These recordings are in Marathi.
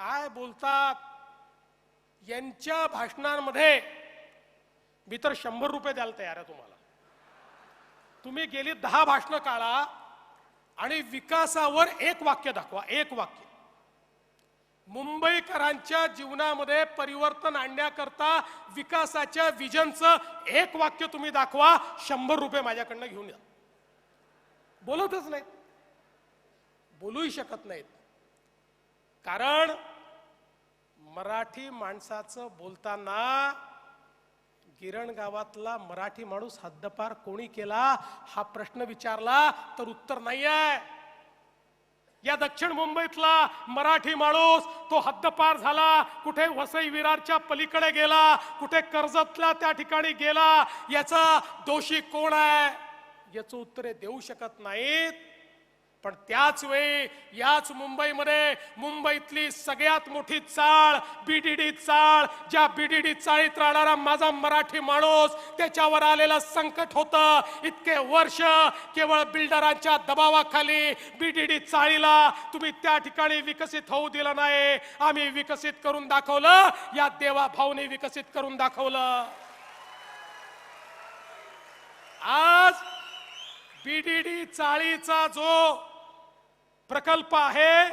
काय बोलतात यांच्या भाषणांमध्ये मी तर 100 रुपये द्यायला तयार आहे तुम्हाला। तुम्ही गेली 10 भाषणं काढा आणि विकासावर एक वाक्य दाखवा, एक वाक्य। मुंबईकरांच्या जीवनामध्ये परिवर्तन आणण्याकरता विकासाच्या विजनचं एक वाक्य तुम्ही दाखवा, 100 रुपये माझ्याकडनं घेऊन या। बोलतच नाहीत, बोलूही शकत नाहीत, कारण मराठी माणसाचं बोलताना गिरण गावातला मराठी माणूस हद्दपार कोणी केला हा प्रश्न विचारला तर उत्तर नाही आहे। या दक्षिण मुंबईतला मराठी माणूस तो हद्दपार झाला, कुठे वसई विरारच्या पलीकडे गेला, कुठे कर्जतला त्या ठिकाणी गेला, याचा दोषी कोण आहे याचं उत्तर देऊ शकत नाहीत। पण त्याच वेळी याच मुंबईमध्ये मुंबईतली सगळ्यात मोठी चाळ बीडीडी चाळ, ज्या बीडीडी चाळीत राहणारा माझा मराठी माणूस, त्याच्यावर आलेलं संकट होतं इतके वर्ष केवळ बिल्डरांच्या दबावाखाली बीडीडी चाळीला तुम्ही त्या ठिकाणी विकसित होऊ दिलं नाही। आम्ही विकसित करून दाखवलं, या देवा भाऊने विकसित करून दाखवलं। आज बीडीडी चाळीचा जो प्रकल्प आहे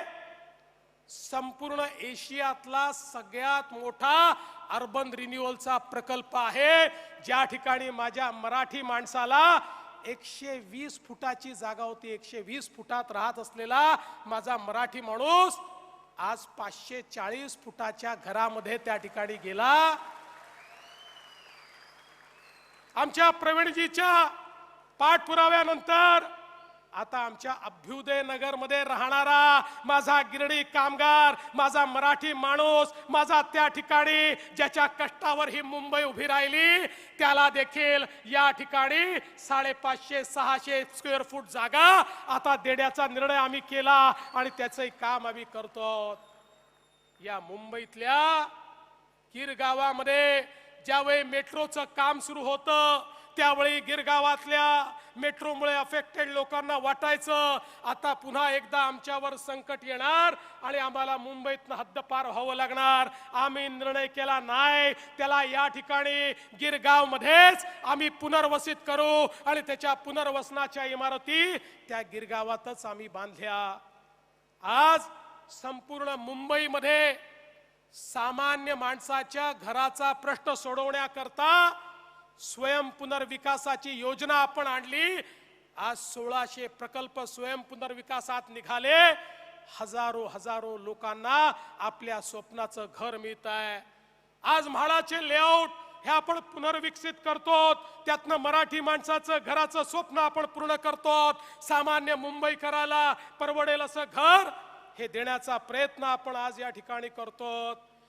संपूर्ण एशियातला सगळ्यात मोठा अर्बन रिन्युअलचा प्रकल्प आहे, ज्या ठिकाणी माझ्या मराठी माणसाला 120 फुटाची जागा होती, 120 फुटात राहत असलेला माझा मराठी माणूस आज 540 फुटाच्या घरामध्ये त्या ठिकाणी गेला। आमच्या प्रवीणजीच्या पाठपुराव्यानंतर आता आमच्या अभ्युदय नगर मध्ये राहणारा माझा गिरणी कामगार, माझा मराठी माणूस, माझा त्या ठिकाणी ज्याच्या कष्टावर ही मुंबई उभी राहिली, त्याला देखील या ठिकाणी 550-600 स्क्वेअर फूट जागा आता देण्याचा निर्णय आम्ही केला आणि त्याचंही काम आम्ही करतो। या मुंबईतल्या गिरगावामध्ये ज्यावेळी मेट्रोचं काम सुरू होतं त्यावेळी गिरगावातल्या मेट्रोमुळे अफेक्टेड लोकांना वाटायचं आता पुन्हा एकदा आमच्यावर संकट येणार आणि आम्हाला मुंबईतनं हद्दपार व्हावं लागणार। आम्ही निर्णय केला नाही, त्याला या ठिकाणी गिरगाव मध्येच आम्ही पुनर्वसित करू आणि त्याच्या पुनर्वसनाच्या इमारती त्या गिरगावातच आम्ही बांधल्या। आज संपूर्ण मुंबईमध्ये सामान्य माणसाच्या घराचा प्रश्न सोडवण्याकरता स्वयं पुनर्विकासाची योजना आपण आणली। आज 1600 प्रकल्प स्वयं पुनर्विकासात निघाले, हजारो लोकांना आपल्या स्वप्नाचं घर मिळत आहे। आज म्हाडाचे लेआउट हे आपण पुनर्विकसित करतो, त्यातनं मराठी माणसाचं घराचं स्वप्न आपण पूर्ण करतो। सामान्य मुंबईकराला परवडेल असं घर हे देण्याचा प्रयत्न आपण आज या ठिकाणी करतो।